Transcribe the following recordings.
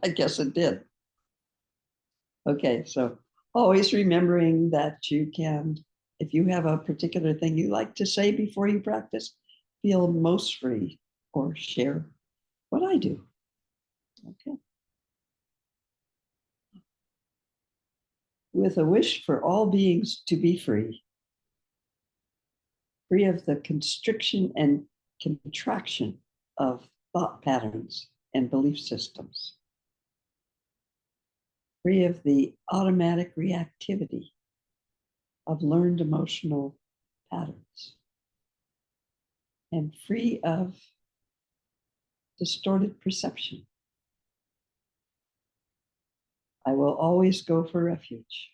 I guess it did. Okay, so always remembering that you can, if you have a particular thing you like to say before you practice, feel most free or share what I do. Okay. With a wish for all beings to be free, free of the constriction and contraction of thought patterns and belief systems, free of the automatic reactivity of learned emotional patterns, and free of distorted perception. I will always go for refuge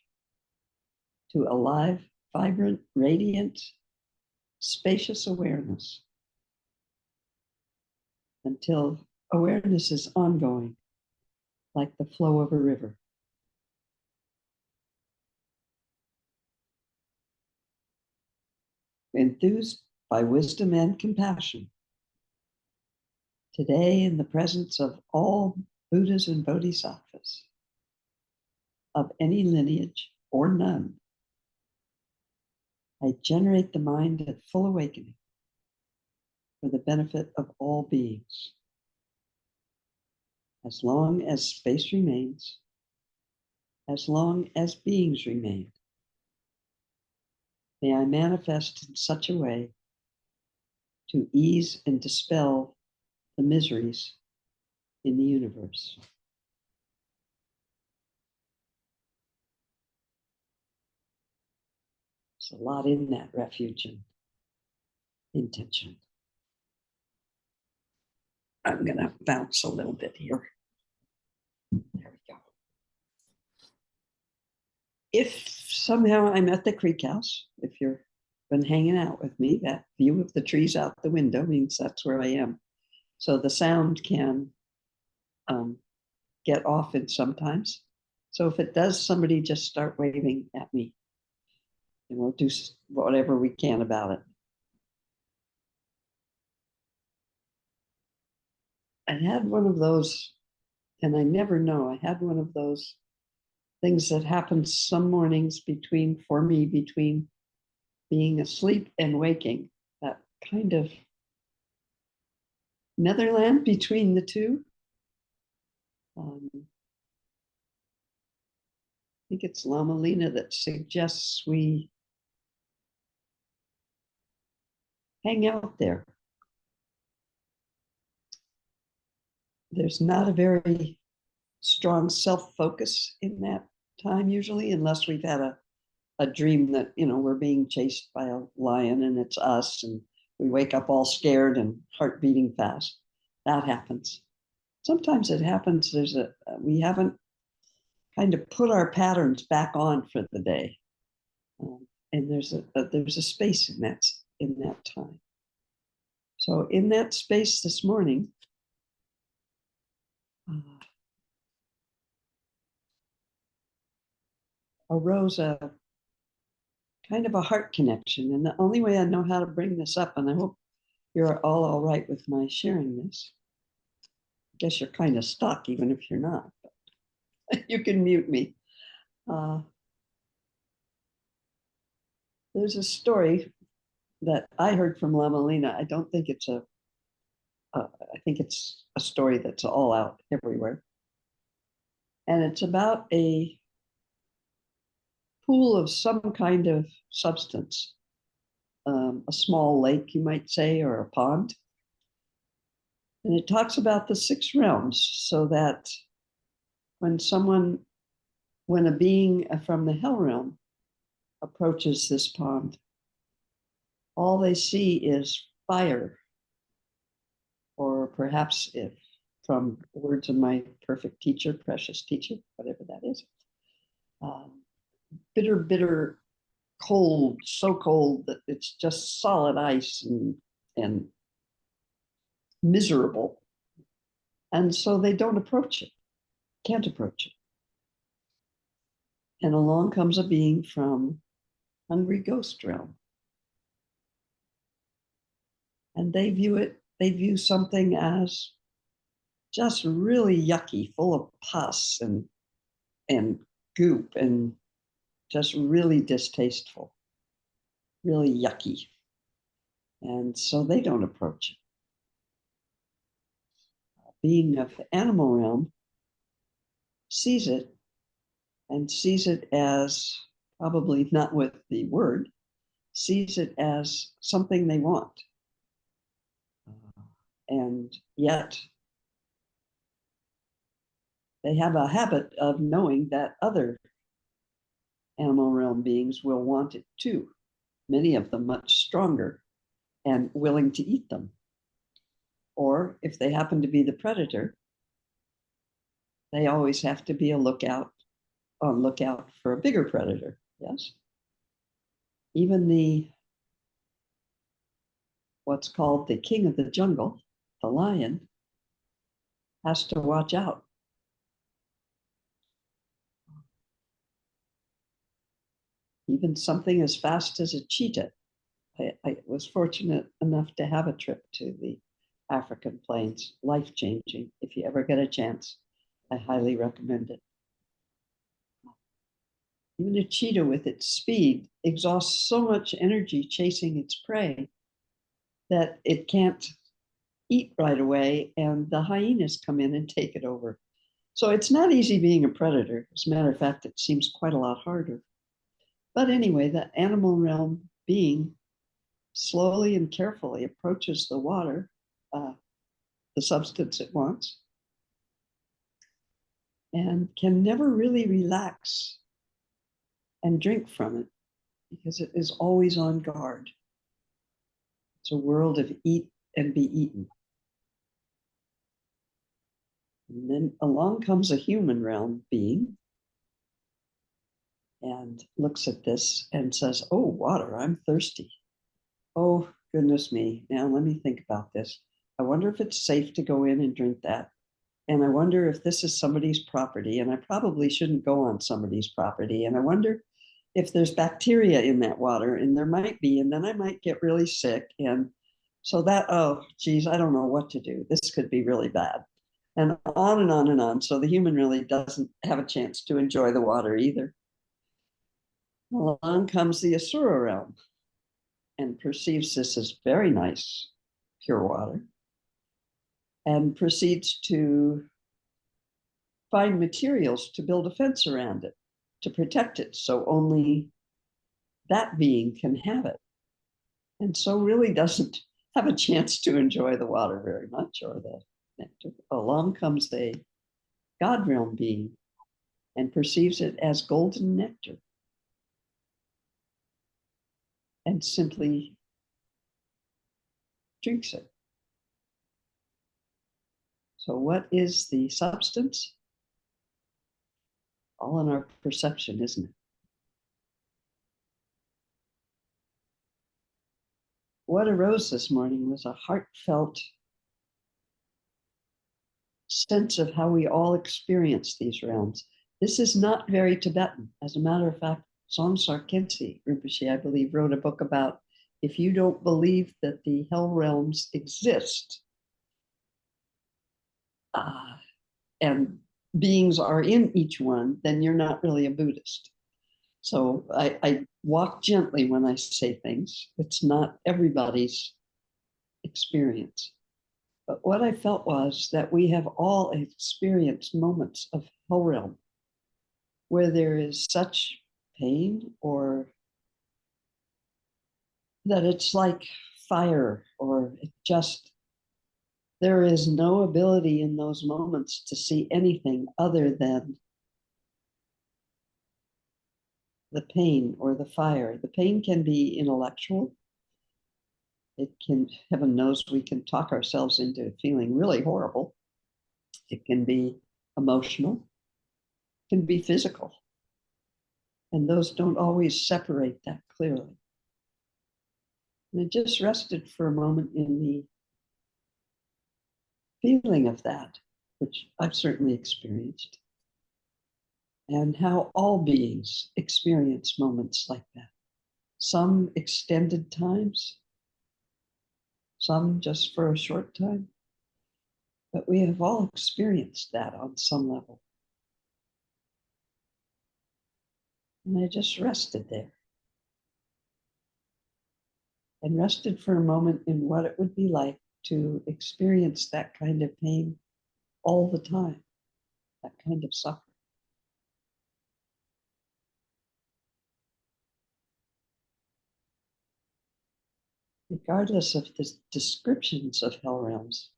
to alive, vibrant, radiant, spacious awareness until awareness is ongoing, like the flow of a river. Enthused by wisdom and compassion, today in the presence of all Buddhas and Bodhisattvas, of any lineage or none, I generate the mind at full awakening for the benefit of all beings. As long as space remains, as long as beings remain, may I manifest in such a way to ease and dispel the miseries in the universe. There's a lot in that refuge and intention. I'm going to bounce a little bit here. There we go. If somehow I'm at the creek house, if you've been hanging out with me, that view of the trees out the window means that's where I am. So the sound can get off it sometimes. So if it does, somebody just start waving at me and we'll do whatever we can about it. I had one of those, and I never know, I had one of those things that happens some mornings between being asleep and waking, that kind of netherland between the two. I think it's Lama Lena that suggests we hang out there. There's not a very strong self-focus in that time usually, unless we've had a dream that, you know, we're being chased by a lion and it's us and we wake up all scared and heart beating fast. That happens. Sometimes it happens we haven't kind of put our patterns back on for the day. And there's a space in that time. So in that space this morning, arose a kind of a heart connection. And the only way I know how to bring this up, and I hope you're all right with my sharing this. I guess you're kind of stuck, even if you're not. But you can mute me. There's a story that I heard from Lama Lena. I don't think it's I think it's a story that's all out everywhere. And it's about a pool of some kind of substance, a small lake, you might say, or a pond. And it talks about the 6 realms, so that when a being from the hell realm approaches this pond, all they see is fire, or perhaps, if from the words of my perfect teacher, precious teacher, whatever that is, bitter, bitter cold, so cold that it's just solid ice and miserable. And so they don't approach it, can't approach it. And along comes a being from hungry ghost realm. And they view something as just really yucky, full of pus and goop, and just really distasteful, really yucky. And so they don't approach it. Being of the animal realm sees it, and sees it as, probably not with the word, sees it as something they want. And yet they have a habit of knowing that other animal realm beings will want it too, many of them much stronger and willing to eat them. Or if they happen to be the predator, they always have to be on lookout for a bigger predator. Yes. Even what's called the king of the jungle, the lion, has to watch out. Even something as fast as a cheetah. I was fortunate enough to have a trip to the African plains, life-changing. If you ever get a chance, I highly recommend it. Even a cheetah with its speed exhausts so much energy chasing its prey that it can't eat right away, and the hyenas come in and take it over. So it's not easy being a predator. As a matter of fact, it seems quite a lot harder. But anyway, the animal realm being slowly and carefully approaches the water, the substance it wants, and can never really relax and drink from it because it is always on guard. It's a world of eat and be eaten. And then along comes a human realm being and looks at this and says, "Oh, water, I'm thirsty. Oh, goodness me. Now let me think about this. I wonder if it's safe to go in and drink that. And I wonder if this is somebody's property, and I probably shouldn't go on somebody's property. And I wonder if there's bacteria in that water, and there might be, and then I might get really sick. And so that, oh, geez, I don't know what to do. This could be really bad." And on and on and on. So the human really doesn't have a chance to enjoy the water either. Along comes the Asura realm and perceives this as very nice, pure water, and proceeds to find materials to build a fence around it, to protect it, so only that being can have it. And so really doesn't have a chance to enjoy the water very much, or the nectar. Along comes the God realm being and perceives it as golden nectar and simply drinks it. So what is the substance? All in our perception, isn't it? What arose this morning was a heartfelt sense of how we all experience these realms. This is not very Tibetan. As a matter of fact, Somsar Khyentse Rinpoche, I believe, wrote a book about, if you don't believe that the hell realms exist, and beings are in each one, then you're not really a Buddhist. So I walk gently when I say things. It's not everybody's experience. But what I felt was that we have all experienced moments of hell realm where there is such pain, or that it's like fire, or it just, there is no ability in those moments to see anything other than the pain or the fire. The pain can be intellectual. It can, heaven knows, we can talk ourselves into feeling really horrible. It can be emotional, it can be physical. And those don't always separate that clearly. And I just rested for a moment in the feeling of that, which I've certainly experienced, and how all beings experience moments like that. Some extended times, some just for a short time. But we have all experienced that on some level. And I just rested there and rested for a moment in what it would be like to experience that kind of pain all the time, that kind of suffering. Regardless of the descriptions of hell realms,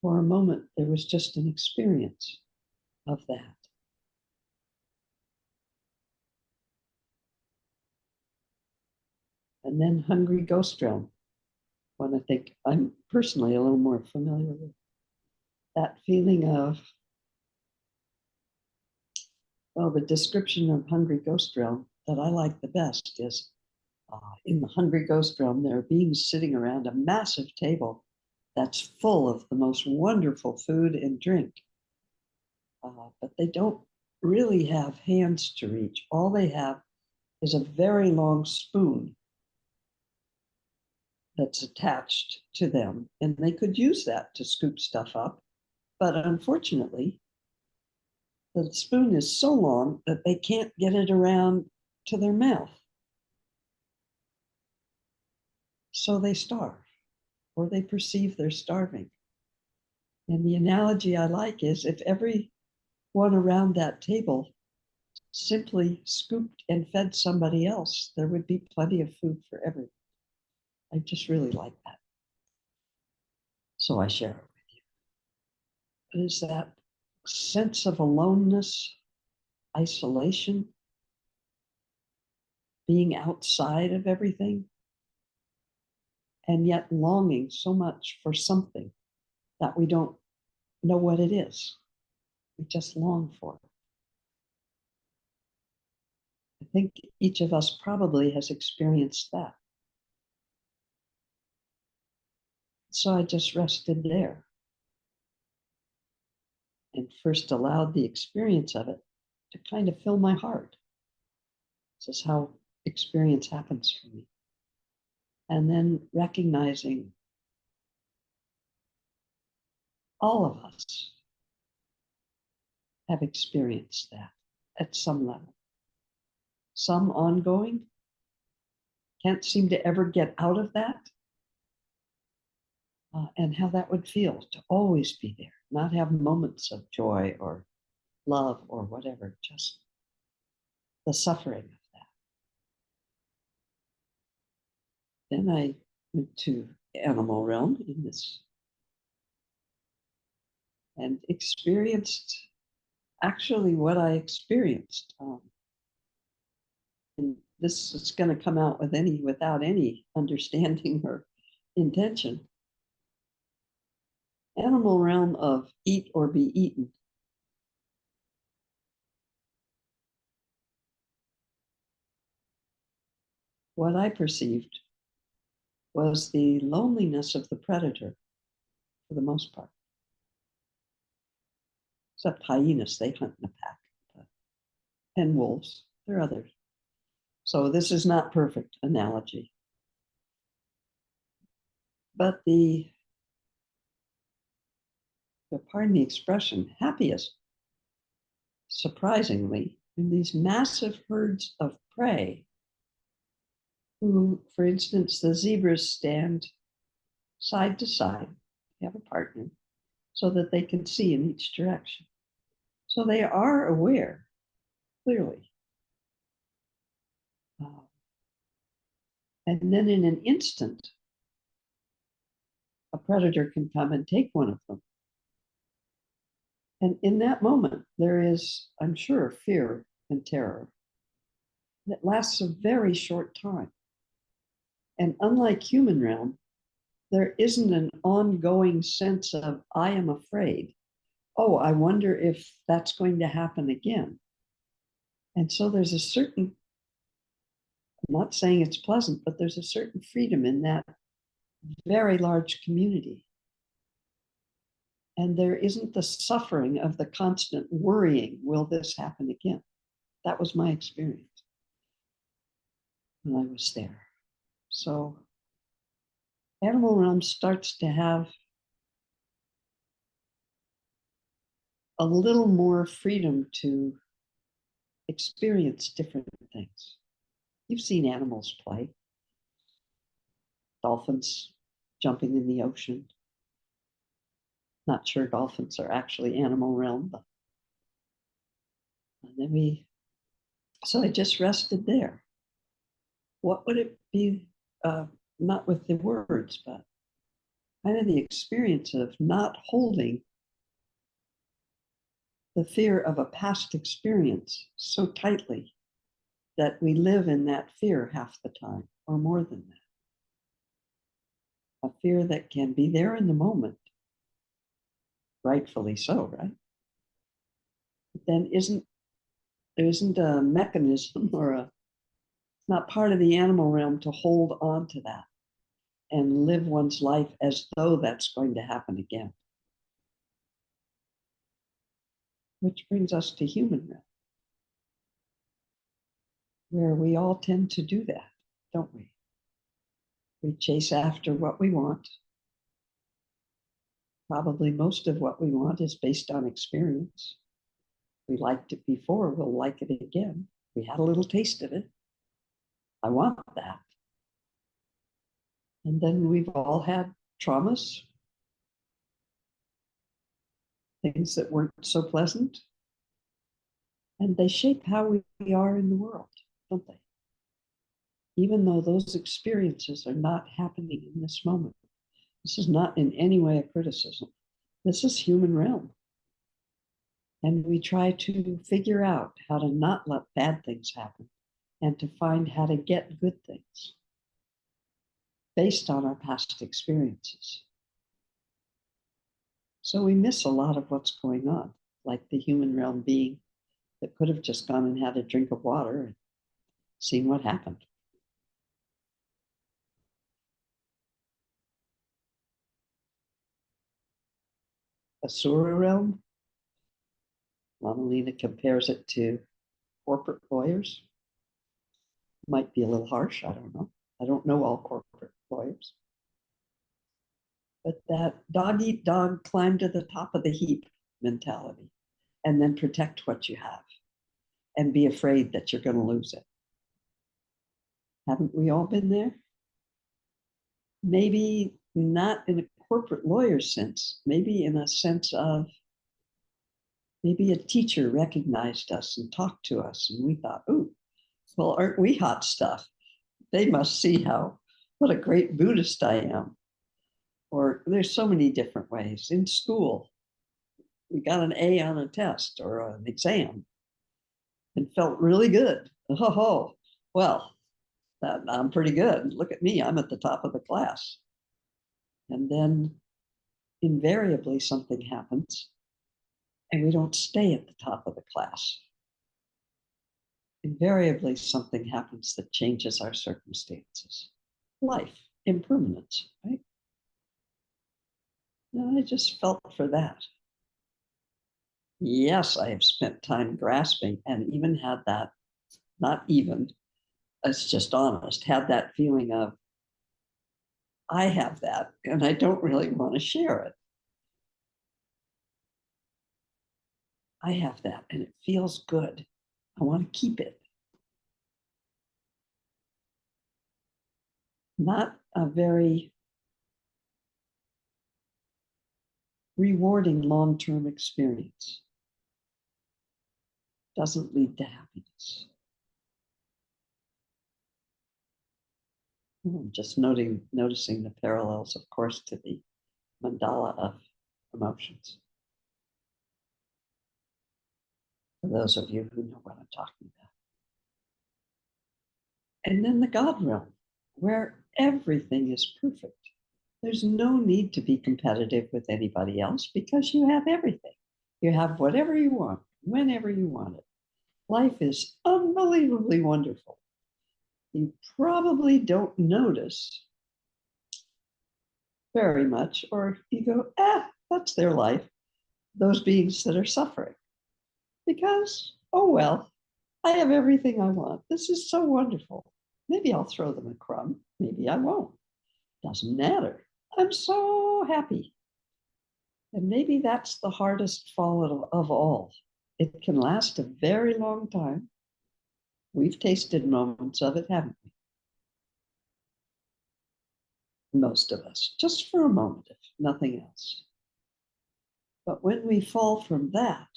for a moment, there was just an experience of that. And then Hungry Ghost Realm, one I think I'm personally a little more familiar with. That feeling of, well, the description of Hungry Ghost Realm that I like the best is in the Hungry Ghost Realm, there are beings sitting around a massive table that's full of the most wonderful food and drink. But they don't really have hands to reach. All they have is a very long spoon that's attached to them, and they could use that to scoop stuff up. But unfortunately, the spoon is so long that they can't get it around to their mouth. So they starve, or they perceive they're starving. And the analogy I like is if everyone around that table simply scooped and fed somebody else, there would be plenty of food for everyone. I just really like that. So I share it with you. But is that sense of aloneness, isolation, being outside of everything, and yet longing so much for something that we don't know what it is. We just long for it. I think each of us probably has experienced that. So I just rested there and first allowed the experience of it to kind of fill my heart. This is how experience happens for me. And then recognizing all of us have experienced that at some level. Some ongoing, can't seem to ever get out of that. And how that would feel to always be there, not have moments of joy or love or whatever, just the suffering of that. Then I went to animal realm in this and experienced actually what I experienced. And this is going to come out without any understanding or intention. Animal realm of eat or be eaten. What I perceived was the loneliness of the predator for the most part. Except hyenas, they hunt in a pack. And wolves, there are others. So this is not perfect analogy. But pardon the expression, happiest, surprisingly, in these massive herds of prey, who, for instance, the zebras stand side to side, they have a partner, so that they can see in each direction. So they are aware, clearly. And then in an instant, a predator can come and take one of them. And in that moment, there is, I'm sure, fear and terror that lasts a very short time. And unlike human realm, there isn't an ongoing sense of, I am afraid. Oh, I wonder if that's going to happen again. And so there's a certain, I'm not saying it's pleasant, but there's a certain freedom in that very large community. And there isn't the suffering of the constant worrying, will this happen again? That was my experience when I was there. So animal realm starts to have a little more freedom to experience different things. You've seen animals play, dolphins jumping in the ocean. Not sure dolphins are actually animal realm, but and then so I just rested there. What would it be, not with the words, but kind of the experience of not holding the fear of a past experience so tightly that we live in that fear half the time or more than that. A fear that can be there in the moment, rightfully so, right? But then there isn't a mechanism or it's not part of the animal realm to hold on to that and live one's life as though that's going to happen again. Which brings us to human realm, where we all tend to do that, don't we? We chase after what we want. Probably most of what we want is based on experience. We liked it before, we'll like it again. We had a little taste of it. I want that. And then we've all had traumas, things that weren't so pleasant, and they shape how we are in the world, don't they? Even though those experiences are not happening in this moment. This is not in any way a criticism. This is human realm. And we try to figure out how to not let bad things happen and to find how to get good things based on our past experiences. So we miss a lot of what's going on, like the human realm being that could have just gone and had a drink of water and seen what happened. Asura realm, Lama Lena compares it to corporate lawyers. Might be a little harsh, I don't know. I don't know all corporate lawyers. But that dog eat dog, climb to the top of the heap mentality, and then protect what you have and be afraid that you're going to lose it. Haven't we all been there? Maybe not in a corporate lawyer sense, maybe in a sense of maybe a teacher recognized us and talked to us, and we thought, "Ooh, well, aren't we hot stuff? They must see what a great Buddhist I am." Or there's so many different ways. In school, we got an A on a test or an exam and felt really good. Oh, well, I'm pretty good. Look at me, I'm at the top of the class. And then invariably something happens and we don't stay at the top of the class. Invariably something happens that changes our circumstances. Life, impermanence, right? And I just felt for that. Yes, I have spent time grasping and even had that, not even, it's just honest, had that feeling of, I have that and I don't really want to share it. I have that and it feels good. I want to keep it. Not a very rewarding long-term experience. Doesn't lead to happiness. I'm just noticing the parallels, of course, to the mandala of emotions. For those of you who know what I'm talking about. And then the God realm, where everything is perfect. There's no need to be competitive with anybody else because you have everything. You have whatever you want, whenever you want it. Life is unbelievably wonderful. You probably don't notice very much, or you go, that's their life, those beings that are suffering. Because, oh well, I have everything I want. This is so wonderful. Maybe I'll throw them a crumb. Maybe I won't. Doesn't matter. I'm so happy. And maybe that's the hardest fall of all. It can last a very long time. We've tasted moments of it, haven't we? Most of us, just for a moment, if nothing else. But when we fall from that,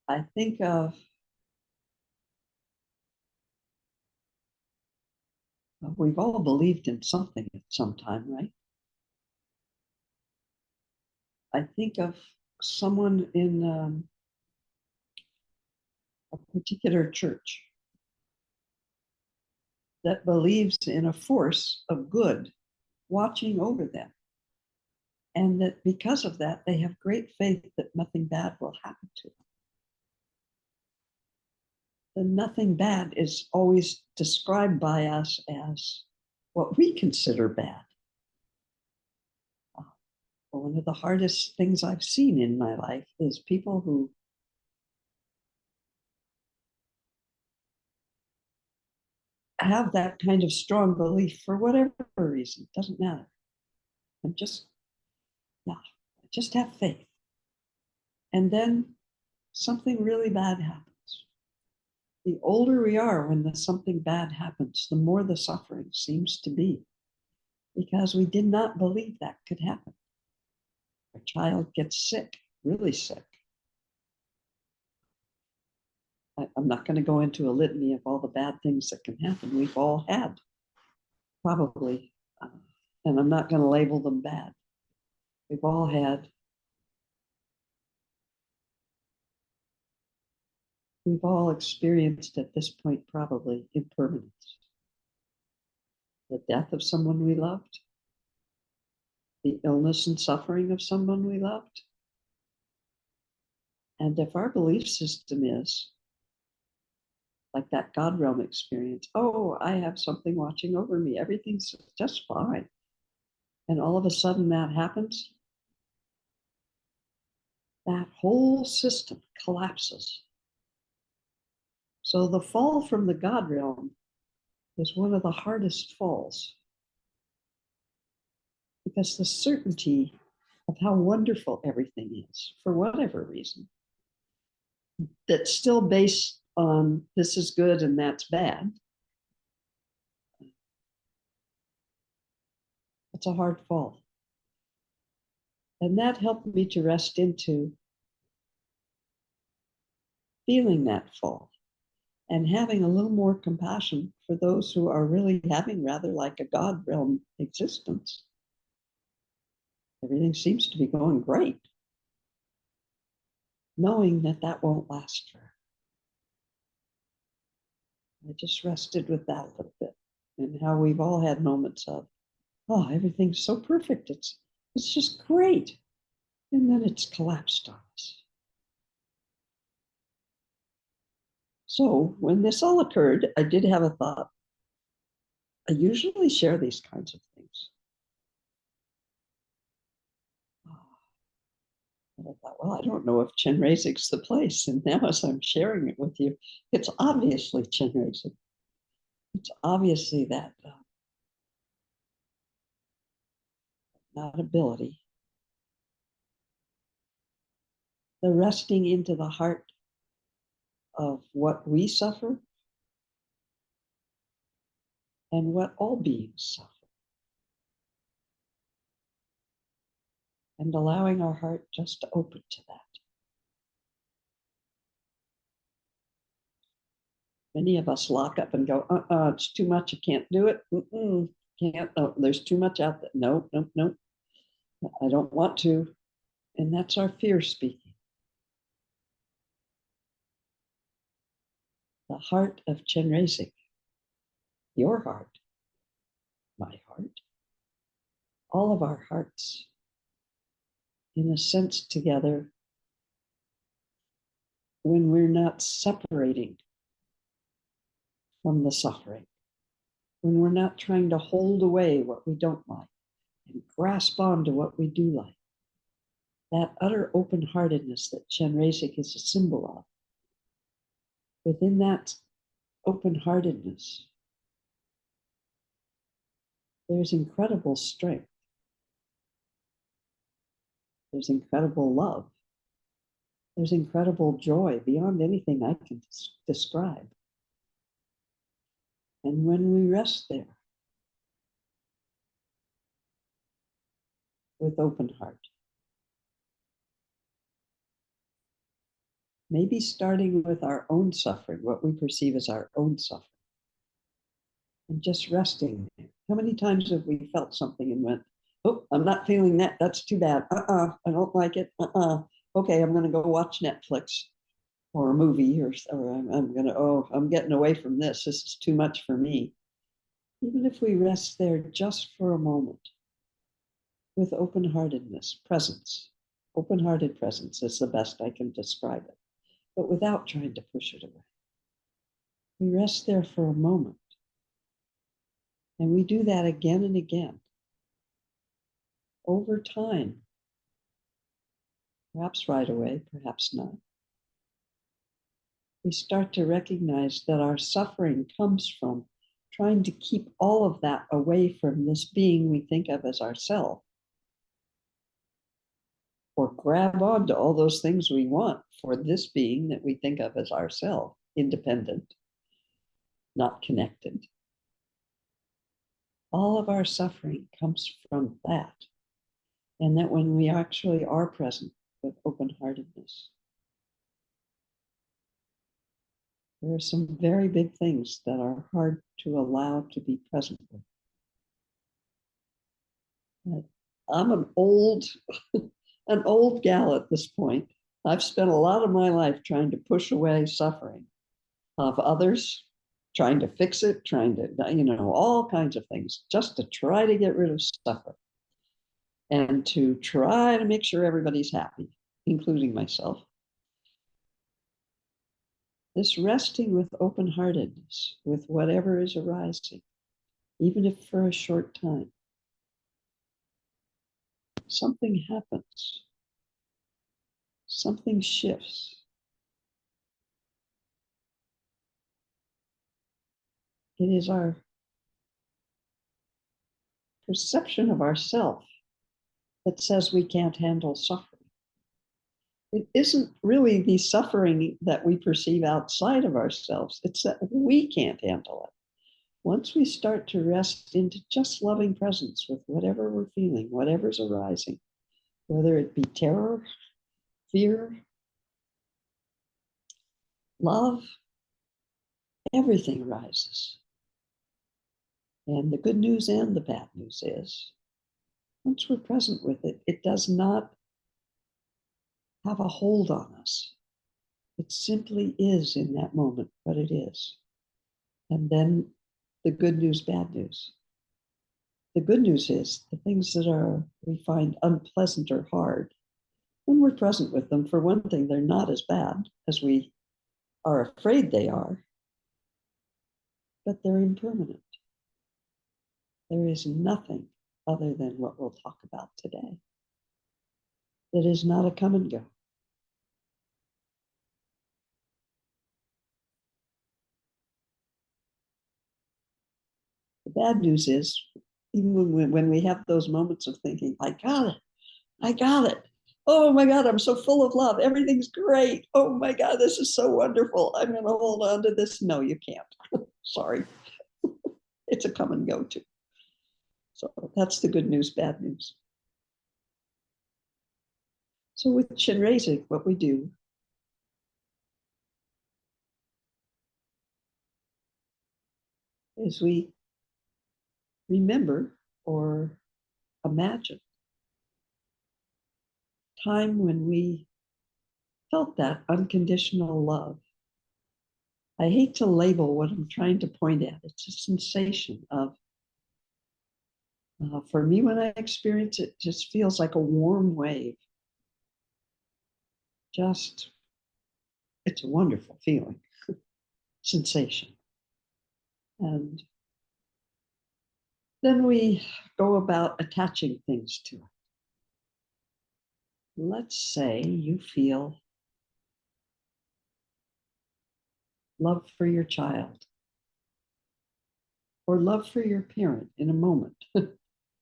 I think of we've all believed in something at some time, right? I think of someone in a particular church that believes in a force of good watching over them. And that because of that, they have great faith that nothing bad will happen to them. The nothing bad is always described by us as what we consider bad. One of the hardest things I've seen in my life is people who have that kind of strong belief for whatever reason, it doesn't matter. And just, yeah, just have faith. And then something really bad happens. The older we are when something bad happens, the more the suffering seems to be, because we did not believe that could happen. A child gets sick, really sick. I'm not going to go into a litany of all the bad things that can happen. We've all had, probably, and I'm not going to label them bad. We've all had, we've all experienced at this point probably impermanence. The death of someone we loved, the illness and suffering of someone we loved. And if our belief system is like that God realm experience, oh, I have something watching over me, everything's just fine. And all of a sudden that happens, that whole system collapses. So the fall from the God realm is one of the hardest falls, because the certainty of how wonderful everything is, for whatever reason, that's still based on this is good and that's bad, it's a hard fall. And that helped me to rest into feeling that fall and having a little more compassion for those who are really having rather like a God realm existence. Everything seems to be going great, knowing that that won't last forever. I just rested with that a little bit, and how we've all had moments of, oh, everything's so perfect. It's just great. And then it's collapsed on us. So when this all occurred, I did have a thought. I usually share these kinds of things. And I thought, well, I don't know if Chenrezig's the place. And now as I'm sharing it with you, it's obviously Chenrezig. It's obviously that that ability. The resting into the heart of what we suffer and what all beings suffer. And allowing our heart just to open to that. Many of us lock up and go, it's too much, I can't do it. Can't, oh, there's too much out there. No, no, no, I don't want to. And that's our fear speaking. The heart of Chenrezig, your heart, my heart, all of our hearts, in a sense together, when we're not separating from the suffering, when we're not trying to hold away what we don't like and grasp on to what we do like. That utter open-heartedness that Chenrezig is a symbol of. Within that open-heartedness, there's incredible strength. There's incredible love. There's incredible joy beyond anything I can describe. And when we rest there with open heart, maybe starting with our own suffering, what we perceive as our own suffering, and just resting there. How many times have we felt something and went, oh, I'm not feeling that. That's too bad. I don't like it. Okay, I'm going to go watch Netflix or a movie, or I'm going to, oh, I'm getting away from this. This is too much for me. Even if we rest there just for a moment with open-heartedness, presence, open-hearted presence is the best I can describe it, but without trying to push it away. We rest there for a moment. And we do that again and again. Over time, perhaps right away, perhaps not, we start to recognize that our suffering comes from trying to keep all of that away from this being we think of as ourself, or grab onto all those things we want for this being that we think of as ourself, independent, not connected. All of our suffering comes from that. And that when we actually are present with open-heartedness, there are some very big things that are hard to allow to be present with. But I'm an old gal at this point. I've spent a lot of my life trying to push away suffering of others, trying to fix it, trying to, all kinds of things, just to try to get rid of suffering and to try to make sure everybody's happy, including myself. This resting with open-heartedness, with whatever is arising, even if for a short time, something happens, something shifts. It is our perception of ourself that says we can't handle suffering. It isn't really the suffering that we perceive outside of ourselves, it's that we can't handle it. Once we start to rest into just loving presence with whatever we're feeling, whatever's arising, whether it be terror, fear, love, everything arises. And the good news and the bad news is, once we're present with it, it does not have a hold on us. It simply is in that moment what it is. And then the good news, bad news. The good news is the things that we find unpleasant or hard, when we're present with them, for one thing, they're not as bad as we are afraid they are, but they're impermanent. There is nothing other than what we'll talk about today that is not a come and go. The bad news is, even when we have those moments of thinking, I got it. Oh my God, I'm so full of love. Everything's great. Oh my God, this is so wonderful. I'm going to hold on to this. No, you can't. Sorry. It's a come and go too. So that's the good news, bad news. So with Chenrezig, what we do is we remember or imagine time when we felt that unconditional love. I hate to label what I'm trying to point at. It's a sensation of, for me, when I experience it, just feels like a warm wave. Just, it's a wonderful feeling, sensation. And then we go about attaching things to it. Let's say you feel love for your child. or love for your parent in a moment.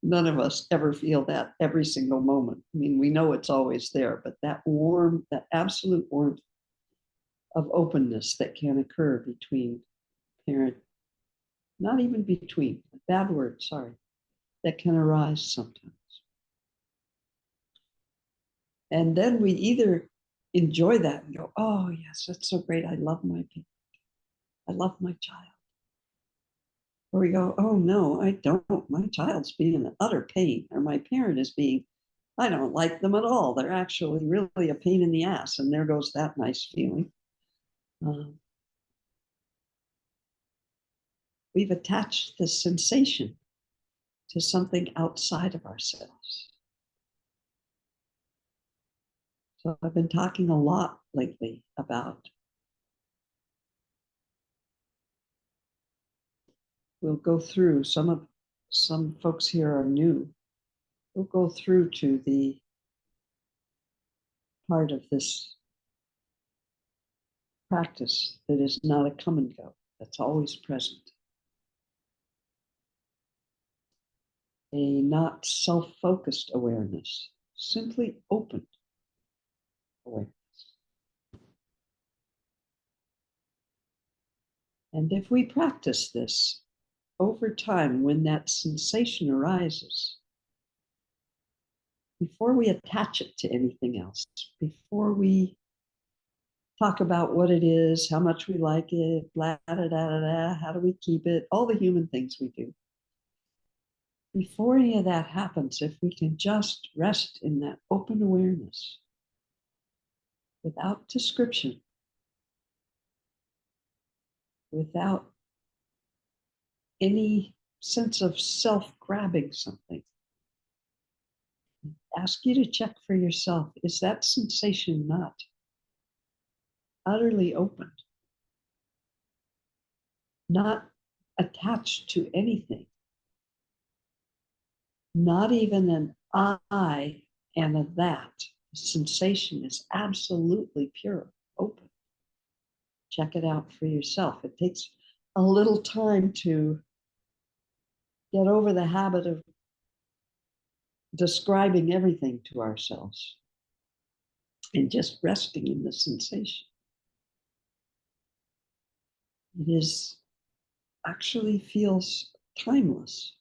None of us ever feel that every single moment. I mean, we know it's always there, but that warm, that absolute warmth of openness that can occur between parent, not even between, a bad word, sorry, that can arise sometimes. And then we either enjoy that and go, oh, yes, that's so great. I love my parent. I love my child. Or we go, oh, no, I don't. My child's being in utter pain, or my parent is being, I don't like them at all. They're actually really a pain in the ass. And there goes that nice feeling. We've attached the sensation to something outside of ourselves. So I've been talking a lot lately about, we'll go through, some folks here are new. We'll go through to the part of this practice that is not a come and go, that's always present. A not self-focused awareness, simply open awareness. And if we practice this over time, when that sensation arises, before we attach it to anything else, before we talk about what it is, how much we like it, blah, da, da, da, da, how do we keep it, all the human things we do. Before any of that happens, if we can just rest in that open awareness without description, without any sense of self-grabbing something, ask you to check for yourself, is that sensation not utterly open, not attached to anything, not even an I and a that? The sensation is absolutely pure, open. Check it out for yourself. It takes a little time to get over the habit of describing everything to ourselves and just resting in the sensation. It is actually feels timeless.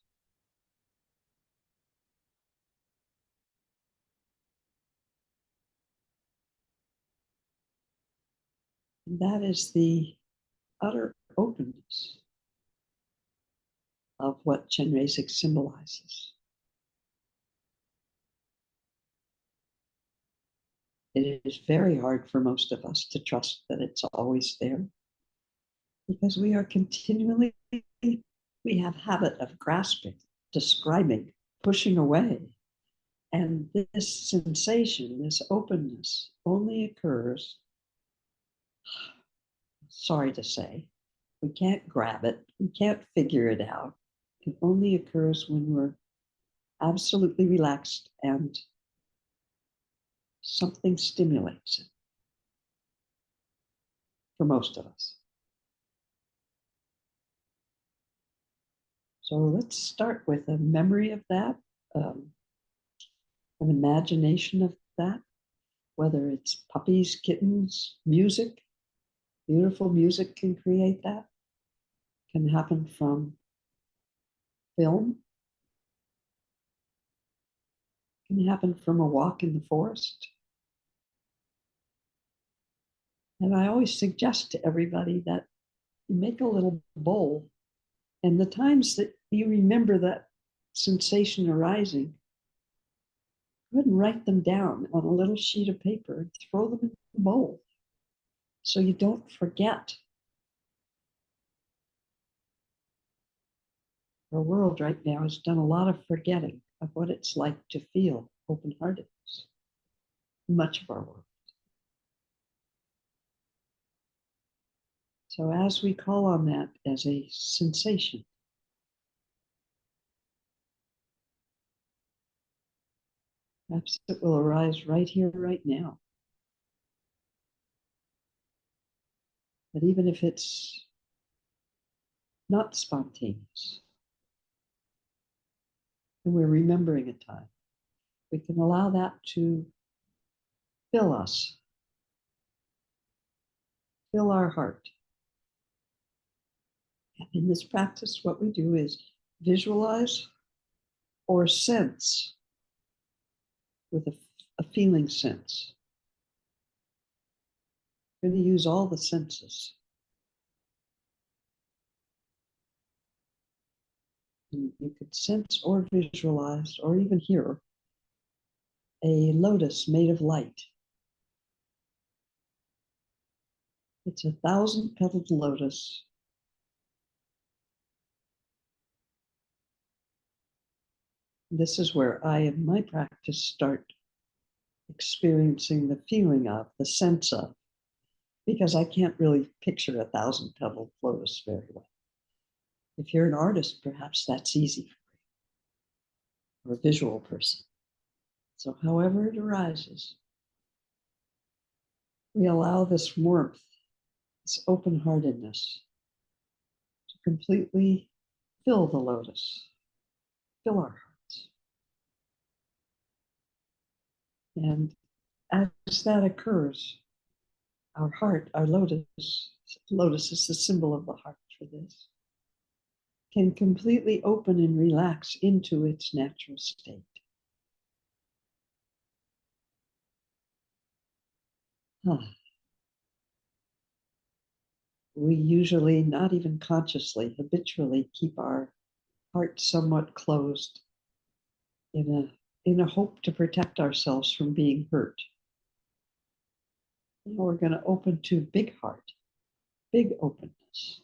And that is the utter openness of what Chenrezig symbolizes. It is very hard for most of us to trust that it's always there, because we are continually, we have habit of grasping, describing, pushing away. And this sensation, this openness, only occurs, sorry to say, we can't grab it, we can't figure it out. It only occurs when we're absolutely relaxed and something stimulates it, for most of us. So let's start with a memory of that, an imagination of that, whether it's puppies, kittens, music. Beautiful music can create that. Can happen from film. Can happen from a walk in the forest. And I always suggest to everybody that you make a little bowl, and the times that you remember that sensation arising, go ahead and write them down on a little sheet of paper and throw them in the bowl so you don't forget. Our world right now has done a lot of forgetting of what it's like to feel open-heartedness. Much of our world. So as we call on that as a sensation, perhaps it will arise right here, right now. But even if it's not spontaneous. And we're remembering a time. We can allow that to fill us, fill our heart. And in this practice, what we do is visualize or sense with a feeling sense. We're going to use all the senses. And you could sense or visualize or even hear a lotus made of light. It's 1,000-petaled lotus. This is where I, in my practice, start experiencing the feeling of, the sense of, because I can't really picture 1,000-petaled lotus very well. If you're an artist, perhaps that's easy for you, or a visual person. So however it arises, we allow this warmth, this open-heartedness to completely fill the lotus, fill our hearts. And as that occurs, our heart, our lotus is the symbol of the heart for this, can completely open and relax into its natural state. We usually, not even consciously, habitually keep our heart somewhat closed in a hope to protect ourselves from being hurt. Now we're going to open to big heart, big openness,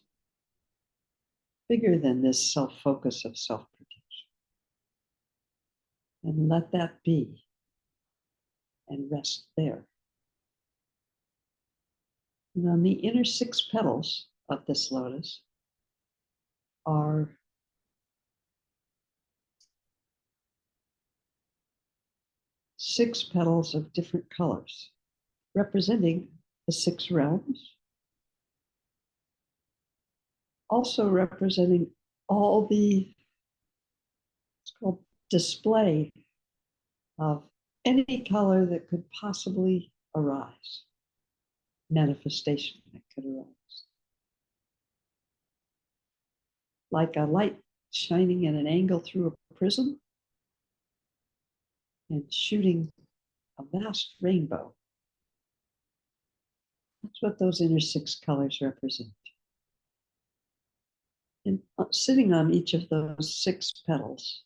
bigger than this self-focus of self-protection. And let that be and rest there. And on the inner 6 petals of this lotus are 6 petals of different colors, representing the 6 realms, also representing all the, it's called display of any color that could possibly arise, manifestation that could arise. Like a light shining at an angle through a prism and shooting a vast rainbow. That's what those inner 6 colors represent. And sitting on each of those 6 petals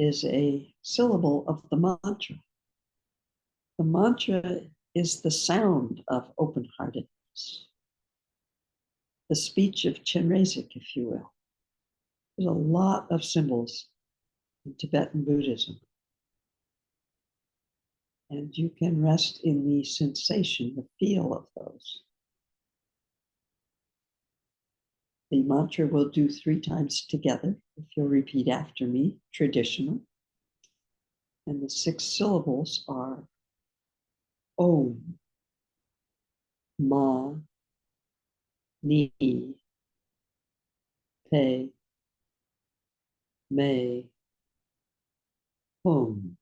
is a syllable of the mantra. The mantra is the sound of open-heartedness, the speech of Chenrezig, if you will. There's a lot of symbols in Tibetan Buddhism. And you can rest in the sensation, the feel of those. The mantra we'll do 3 times together, if you'll repeat after me, traditional. And the 6 syllables are Om, Ma, Ni, Pe, Me, Hum.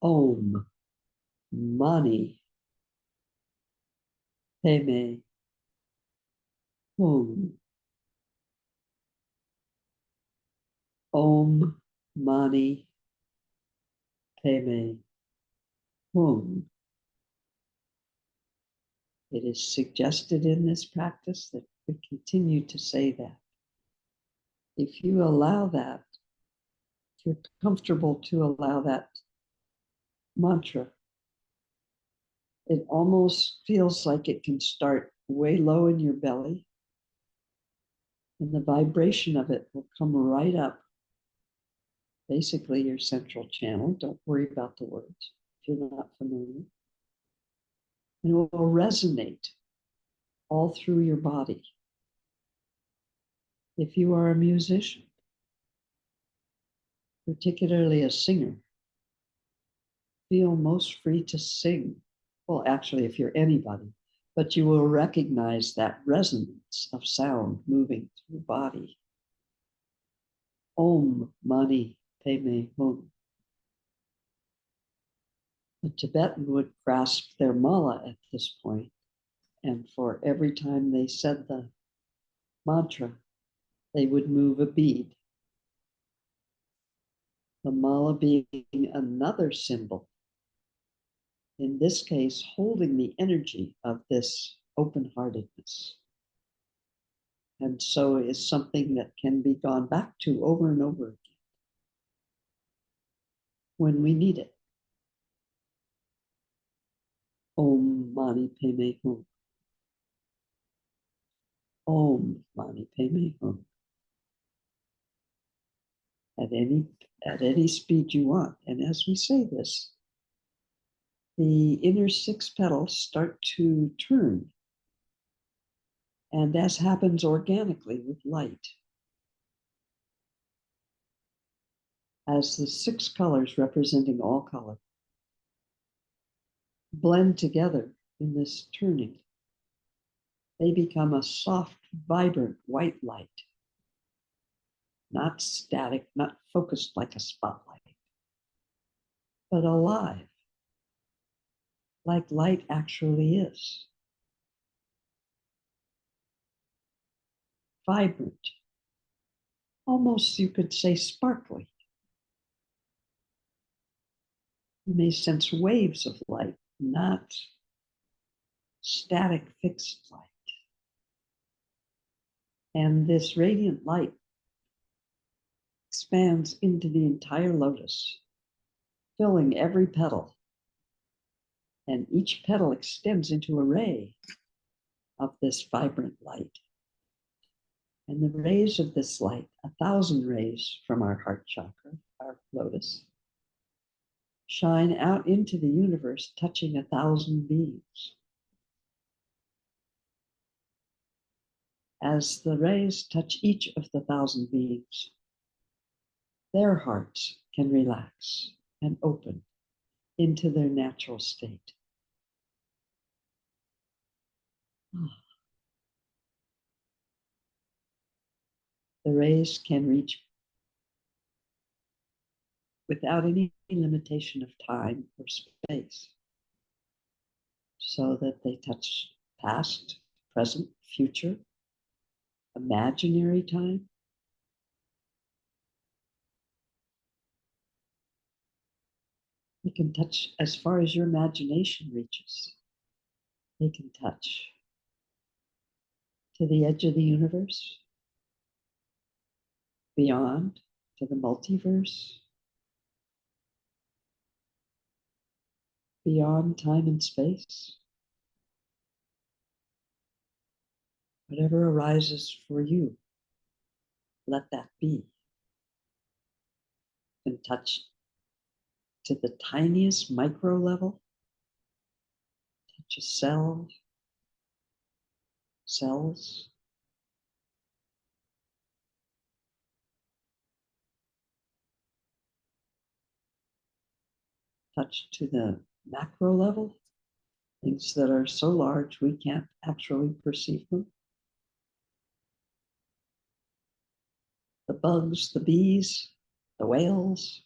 Om, Mani, Pe Me, Hum. Om, Mani, Pe Me, Hum. It is suggested in this practice that we continue to say that. If you allow that, if you're comfortable to allow that mantra, it almost feels like it can start way low in your belly, and the vibration of it will come right up, basically your central channel. Don't worry about the words if you're not familiar. And it will resonate all through your body. If you are a musician, particularly a singer, feel most free to sing. Well, actually, if you're anybody, but you will recognize that resonance of sound moving through the body. Om Mani Padme Hum. The Tibetan would grasp their mala at this point, and for every time they said the mantra, they would move a bead. The mala being another symbol, in this case, holding the energy of this open-heartedness. And so is something that can be gone back to over and over again when we need it. Om Mani Padme Hum. Om Mani Padme Hum. At any speed you want. And as we say this, the inner 6 petals start to turn. And as happens organically with light, as the 6 colors representing all color blend together in this turning, they become a soft, vibrant white light, not static, not focused like a spotlight, but alive, like light actually is. Vibrant, almost you could say sparkly. You may sense waves of light, not static, fixed light. And this radiant light expands into the entire lotus, filling every petal. And each petal extends into a ray of this vibrant light. And the rays of this light, 1,000 rays from our heart chakra, our lotus, shine out into the universe, touching 1,000 beings. As the rays touch each of the 1,000 beings, their hearts can relax and open into their natural state. The rays can reach without any limitation of time or space, so that they touch past, present, future, imaginary time. They can touch as far as your imagination reaches. They can touch to the edge of the universe, beyond, to the multiverse, beyond time and space. Whatever arises for you, let that be. And touch to the tiniest micro level, touch a cell, cells, touch to the macro level, things that are so large we can't actually perceive them. The bugs, the bees, the whales,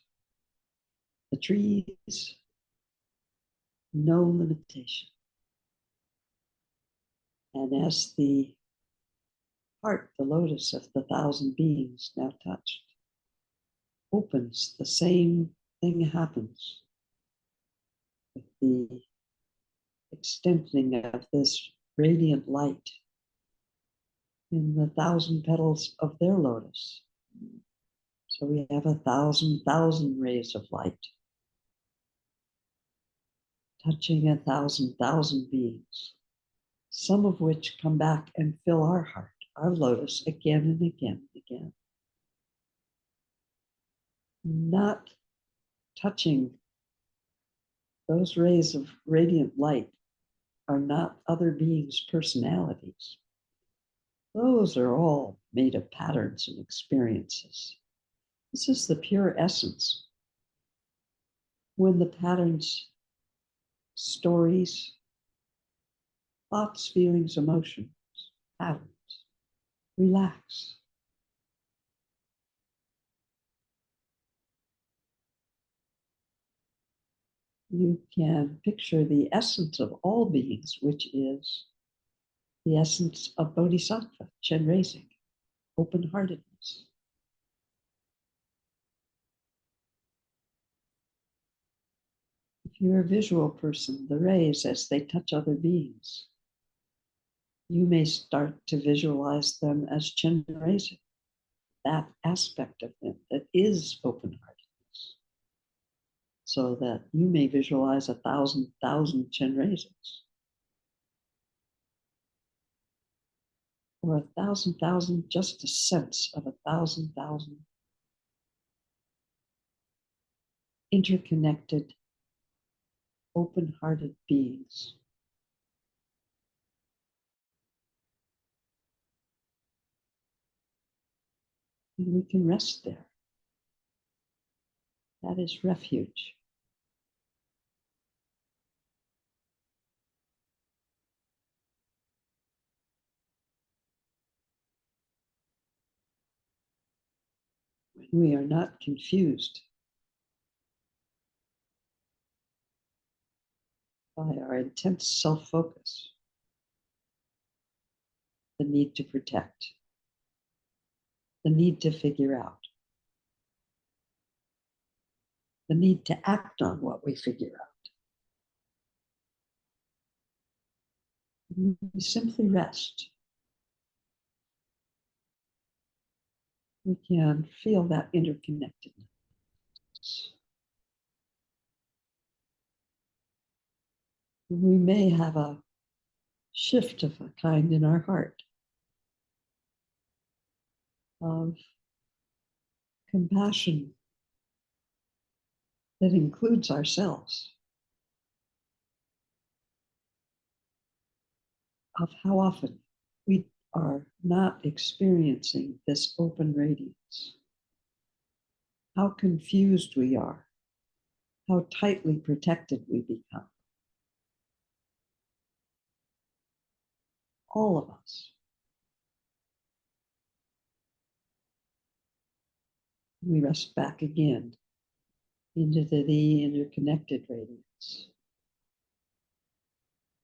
the trees, no limitation. And as the heart, the lotus of the 1,000 beings now touched, opens, the same thing happens with the extending of this radiant light in the 1,000 petals of their lotus. So we have 1,000 rays of light touching 1,000 beings, some of which come back and fill our heart, our lotus, again and again and again. Not touching those rays of radiant light are not other beings' personalities. Those are all made of patterns and experiences. This is the pure essence. When the patterns, stories, thoughts, feelings, emotions, patterns. Relax. You can picture the essence of all beings, which is the essence of Bodhisattva, Chenrezig, open-heartedness. If you're a visual person, the rays, as they touch other beings, you may start to visualize them as Chenrezig, that aspect of them that is open-heartedness, so that you may visualize 1,000 Chenrezigs, or 1,000, just a sense of 1,000 interconnected, open-hearted beings. And we can rest there. That is refuge. When we are not confused by our intense self-focus, the need to protect, the need to figure out, the need to act on what we figure out. We simply rest. We can feel that interconnectedness. We may have a shift of a kind in our heart of compassion that includes ourselves, of how often we are not experiencing this open radiance, how confused we are, how tightly protected we become. All of us. We rest back again into the interconnected radiance.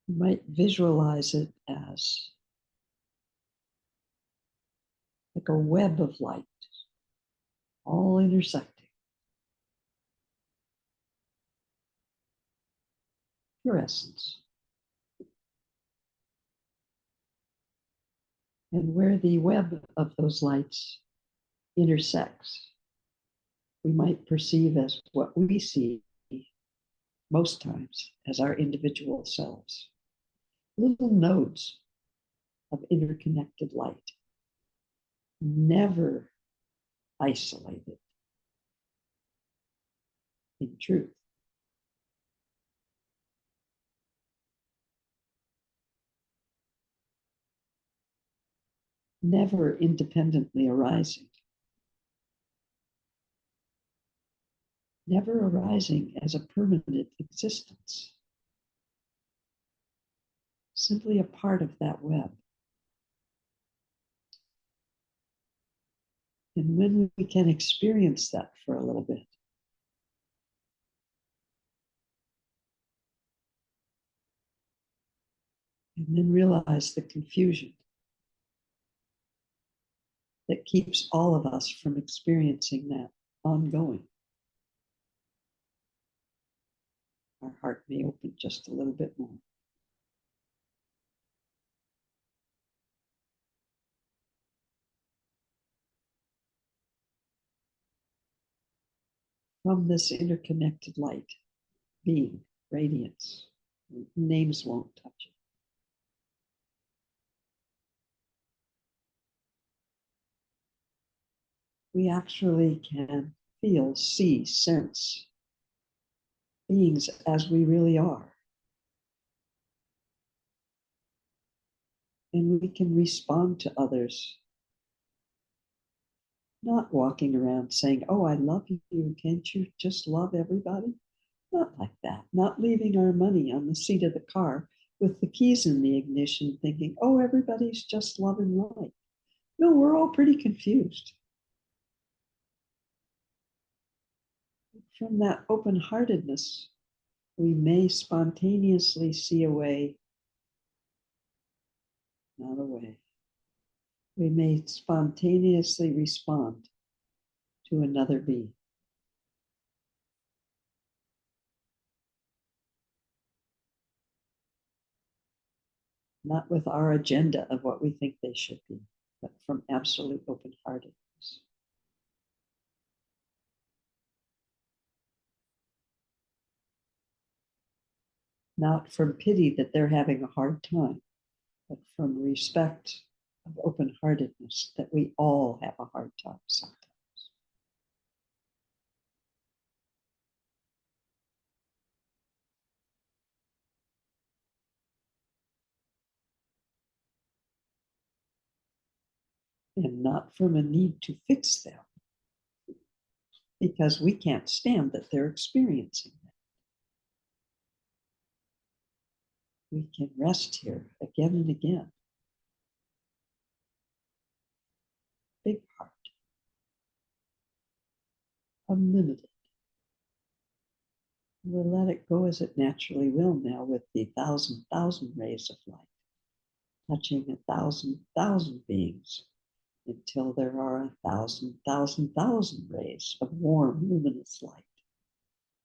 You might visualize it as like a web of light, all intersecting. Your essence. And where the web of those lights intersects, we might perceive as what we see most times as our individual selves. Little nodes of interconnected light, never isolated in truth. Never independently arising. Never arising as a permanent existence. Simply a part of that web. And when we can experience that for a little bit, and then realize the confusion that keeps all of us from experiencing that ongoing, our heart may open just a little bit more. From this interconnected light, being, radiance, names won't touch it. We actually can feel, see, sense beings as we really are. And we can respond to others, not walking around saying, oh, I love you. Can't you just love everybody? Not like that. Not leaving our money on the seat of the car with the keys in the ignition, thinking, oh, everybody's just love and light. No, we're all pretty confused. From that open-heartedness, we may spontaneously see a way, not a way. We may spontaneously respond to another being. Not with our agenda of what we think they should be, but from absolute open-heartedness. Not from pity that they're having a hard time, but from respect of open-heartedness that we all have a hard time sometimes. And not from a need to fix them, because we can't stand that they're experiencing that. We can rest here again and again. Big heart, unlimited. We'll let it go as it naturally will now with the thousand rays of light, touching 1,000 beings until there are 1,000 rays of warm, luminous light,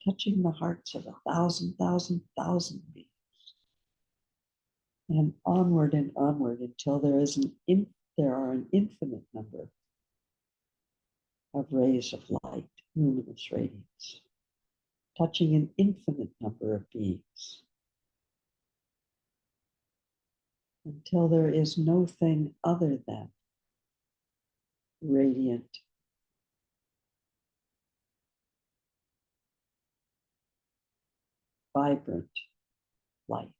touching the hearts of 1,000 beings. And onward until there are an infinite number of rays of light, luminous radiance, touching an infinite number of beings, until there is no thing other than radiant, vibrant light.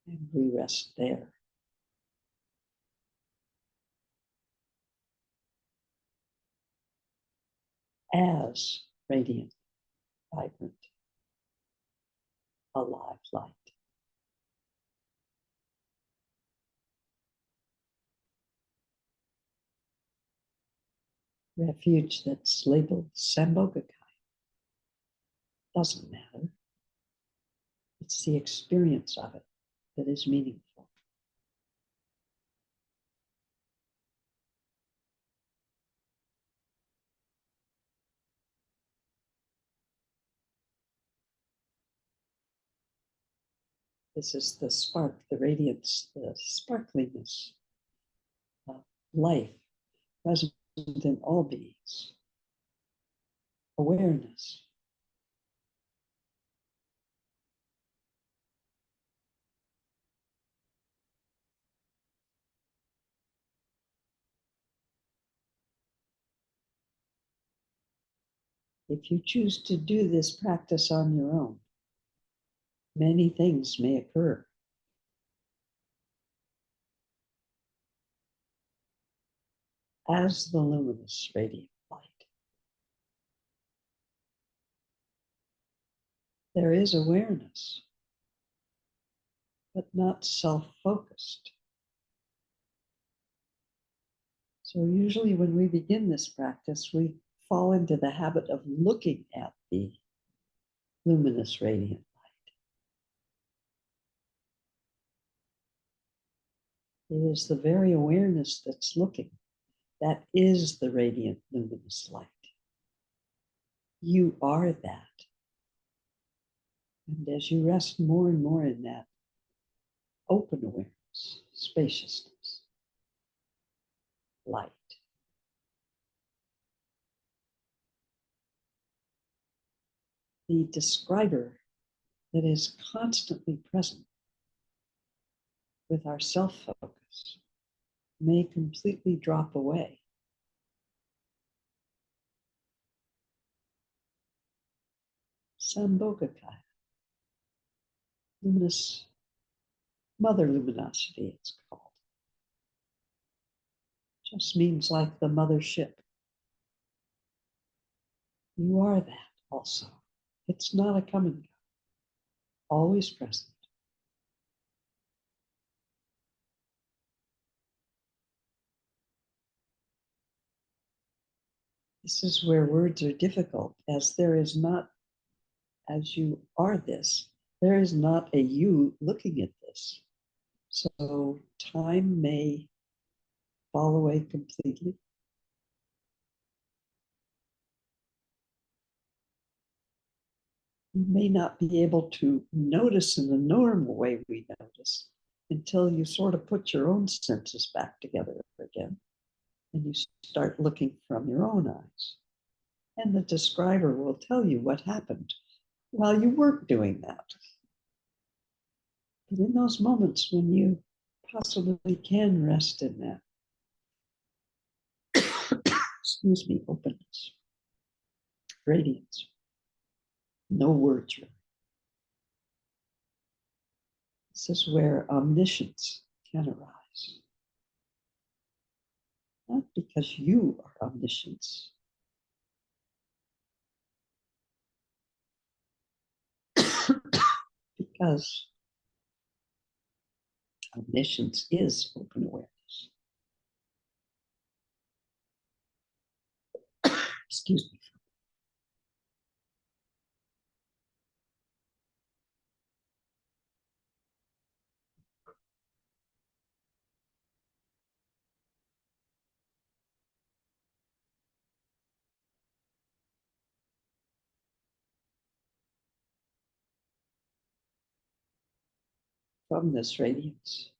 And we rest there. As radiant, vibrant, alive light. Refuge that's labeled Sambogakai. Doesn't matter. It's the experience of it that is meaningful. This is the spark, the radiance, the sparkliness of life present in all beings. Awareness. If you choose to do this practice on your own, many things may occur. As the luminous radiant light, there is awareness, but not self-focused. So usually when we begin this practice, we fall into the habit of looking at the luminous radiant light. It is the very awareness that's looking. That is the radiant luminous light. You are that. And as you rest more and more in that open awareness, spaciousness, light, the describer that is constantly present with our self-focus may completely drop away. Sambhogakaya, luminous, mother luminosity, it's called. Just means like the mother ship. You are that also. It's not a come and go, always present. This is where words are difficult, as there is not, as you are this, there is not a you looking at this. So time may fall away completely. You may not be able to notice in the normal way we notice until you sort of put your own senses back together again and you start looking from your own eyes. And the describer will tell you what happened while you weren't doing that. But in those moments when you possibly can rest in that, excuse me, openness, radiance, no words really. This is where omniscience can arise. Not because you are omniscience, because omniscience is open awareness. Excuse me. From this radiance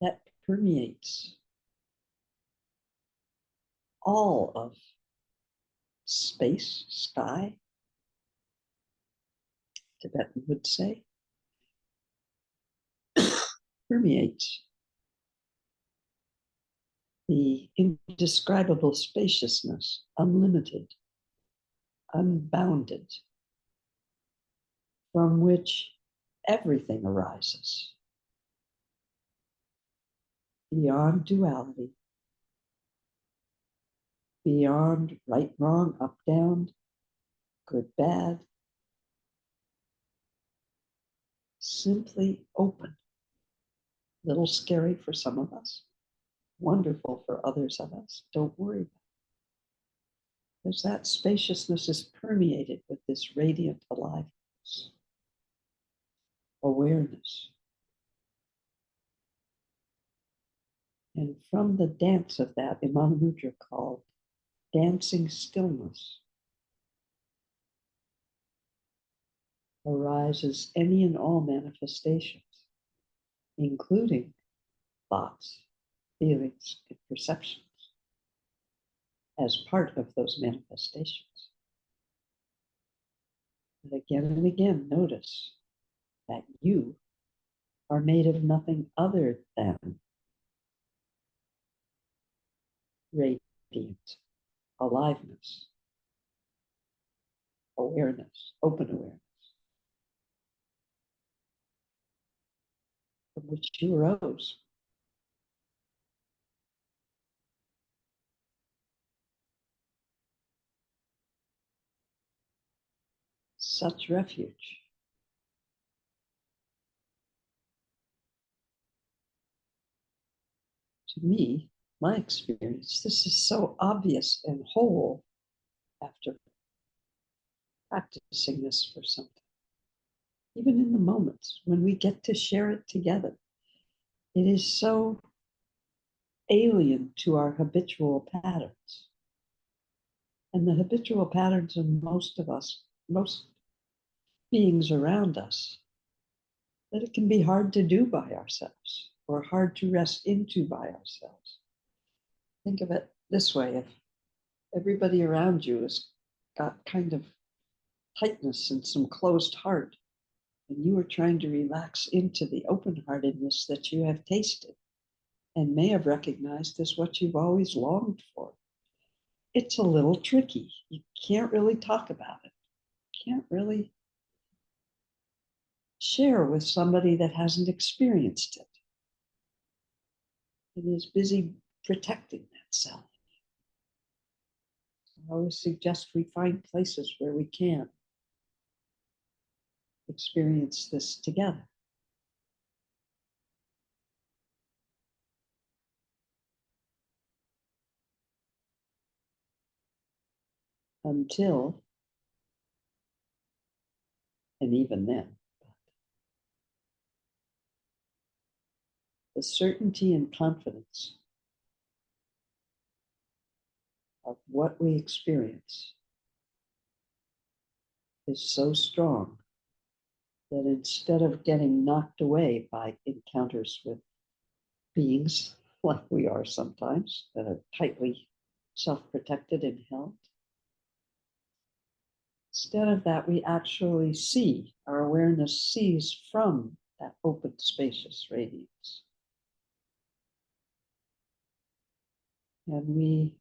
that permeates all of space, sky, Tibetan would say, permeates the indescribable spaciousness, unlimited, unbounded, from which everything arises, beyond duality, beyond right, wrong, up, down, good, bad, simply open. A little scary for some of us, wonderful for others of us. Don't worry about it. Because that spaciousness is permeated with this radiant aliveness, awareness. And from the dance of that, Imam Mudra called dancing stillness, arises any and all manifestations, including thoughts, feelings, and perceptions as part of those manifestations. And again, notice that you are made of nothing other than radiant aliveness, awareness, open awareness, from which you arose. Such refuge. To me, my experience, this is so obvious and whole after practicing this for some time. Even in the moments when we get to share it together, it is so alien to our habitual patterns. And the habitual patterns of most of us, most beings around us, that it can be hard to do by ourselves or hard to rest into by ourselves. Think of it this way: if everybody around you has got kind of tightness and some closed heart, and you are trying to relax into the open-heartedness that you have tasted and may have recognized as what you've always longed for, it's a little tricky. You can't really talk about it. You can't really share with somebody that hasn't experienced it. It is busy protecting that self. I always suggest we find places where we can experience this together. Until, and even then, the certainty and confidence of what we experience is so strong that instead of getting knocked away by encounters with beings like we are sometimes, that are tightly self-protected and held, instead of that, we actually see, our awareness sees from that open, spacious radiance. And we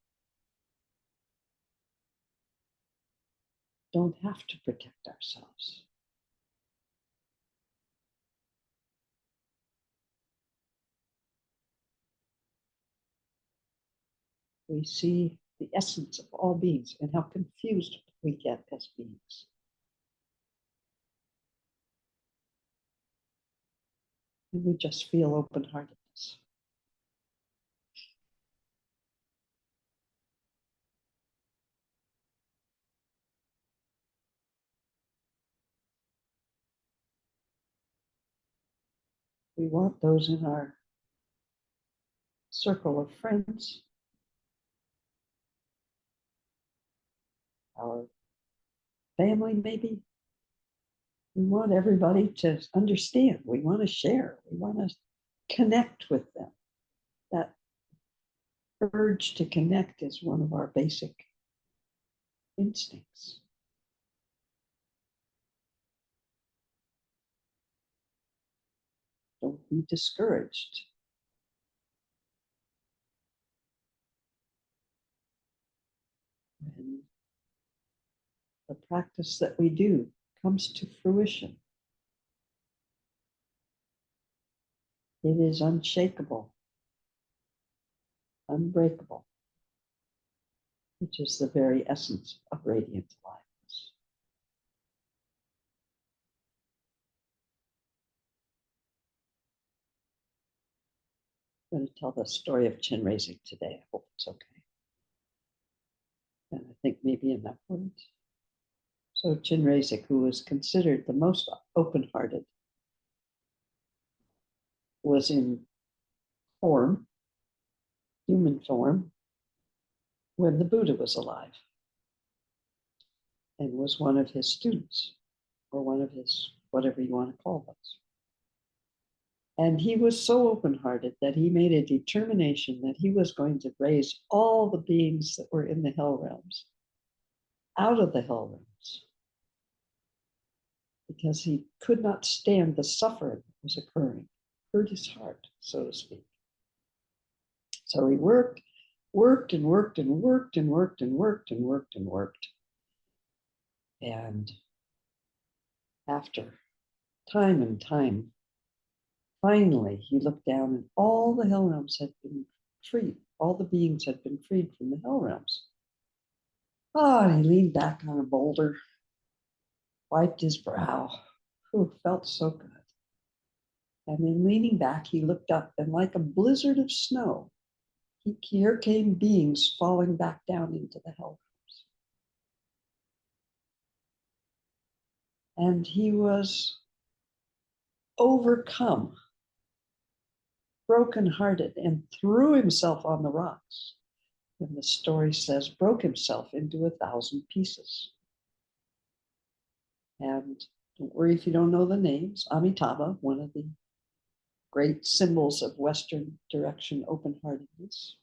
don't have to protect ourselves. We see the essence of all beings and how confused we get as beings. And we just feel open-heartedness. We want those in our circle of friends, our family maybe. We want everybody to understand. We want to share. We want to connect with them. That urge to connect is one of our basic instincts. Don't be discouraged. When the practice that we do comes to fruition, it is unshakable, unbreakable, which is the very essence of radiant aliveness. I'm going to tell the story of Chenrezig today. I hope it's okay. And I think maybe enough words. So Chenrezig, who was considered the most open-hearted, was in form, human form, when the Buddha was alive, and was one of his students, or one of his, whatever you want to call those. And he was so open-hearted that he made a determination that he was going to raise all the beings that were in the hell realms out of the hell realms, because he could not stand the suffering that was occurring. It hurt his heart, so to speak. So he worked and worked and worked and worked and worked and worked and worked. And after time and time, finally he looked down and all the hell realms had been freed. All the beings had been freed from the hell realms. Oh, and he leaned back on a boulder, wiped his brow. Ooh, felt so good. And then leaning back, he looked up, and like a blizzard of snow, here came beings falling back down into the hell realms. And he was overcome, brokenhearted, and threw himself on the rocks. And the story says, broke himself into 1,000 pieces. And don't worry if you don't know the names. Amitabha, one of the great symbols of Western direction open-heartedness,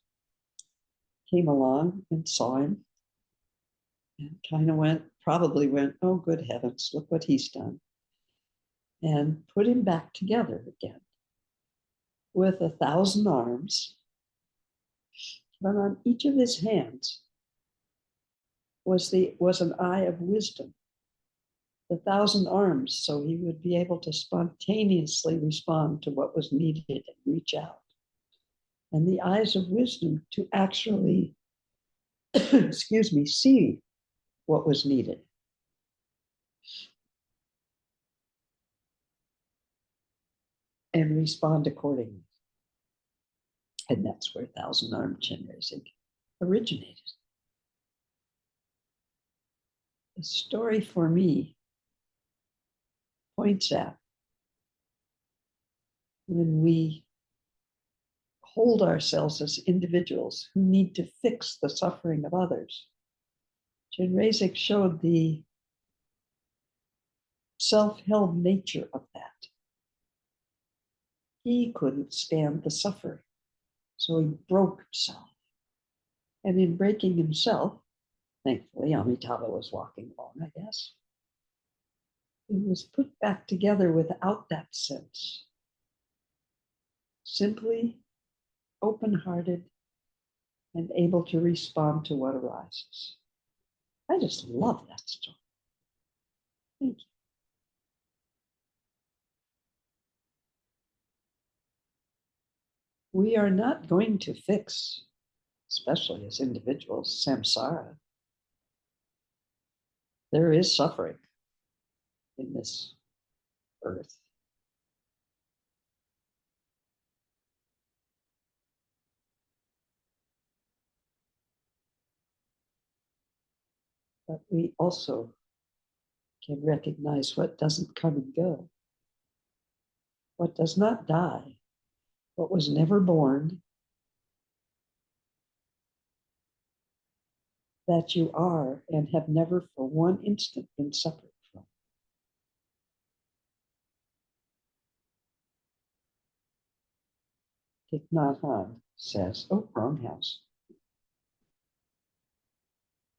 came along and saw him and kind of probably went, oh, good heavens, look what he's done. And put him back together again with 1,000 arms. But on each of his hands was an eye of wisdom, 1,000 arms, so he would be able to spontaneously respond to what was needed and reach out. And the eyes of wisdom to actually excuse me, see what was needed and respond accordingly. And that's where Thousand Armed Chenrezig originated. The story for me points at when we hold ourselves as individuals who need to fix the suffering of others. Chenrezig showed the self-held nature of that. He couldn't stand the suffering, so he broke himself. And in breaking himself, thankfully, Amitabha was walking along, I guess, he was put back together without that sense. Simply open-hearted and able to respond to what arises. I just love that story. Thank you. We are not going to fix, especially as individuals, samsara. There is suffering in this earth. But we also can recognize what doesn't come and go, what does not die, what was never born, that you are and have never for one instant been separate from. Thich Nhat Hanh says, oh, wrong house.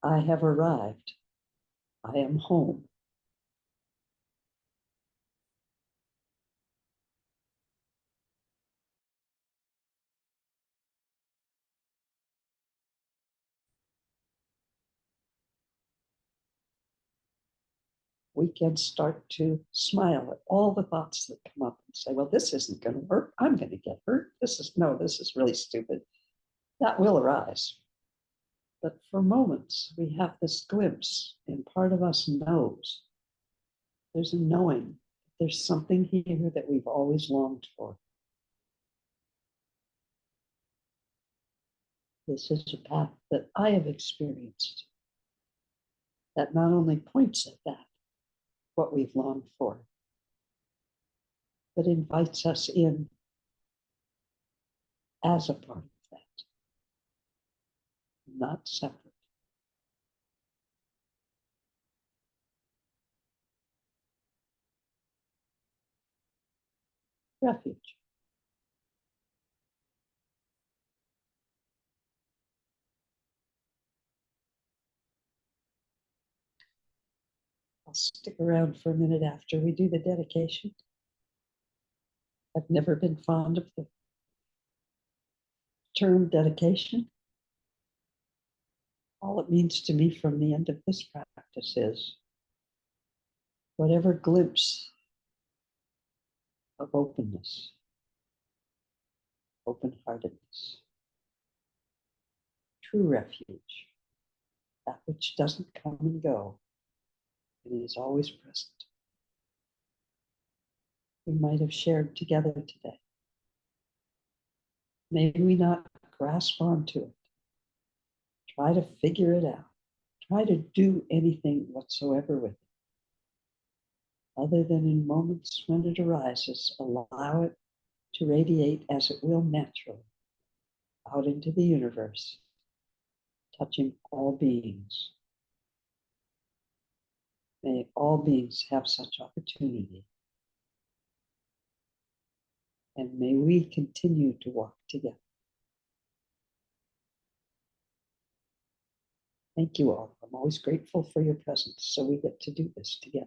I have arrived. I am home. We can start to smile at all the thoughts that come up and say, well, this isn't going to work. I'm going to get hurt. This is really stupid. That will arise. But for moments, we have this glimpse, and part of us knows. There's a knowing. There's something here that we've always longed for. This is a path that I have experienced that not only points at that, what we've longed for, but invites us in as a part of that, not separate. Refuge. I'll stick around for a minute after we do the dedication. I've never been fond of the term dedication. All it means to me from the end of this practice is whatever glimpse of openness, open-heartedness, true refuge, that which doesn't come and go and is always present, we might have shared together today. Maybe we not grasp onto it, try to figure it out, try to do anything whatsoever with it, other than in moments when it arises, allow it to radiate as it will naturally out into the universe, touching all beings. May all beings have such opportunity. And may we continue to walk together. Thank you all. I'm always grateful for your presence, so we get to do this together.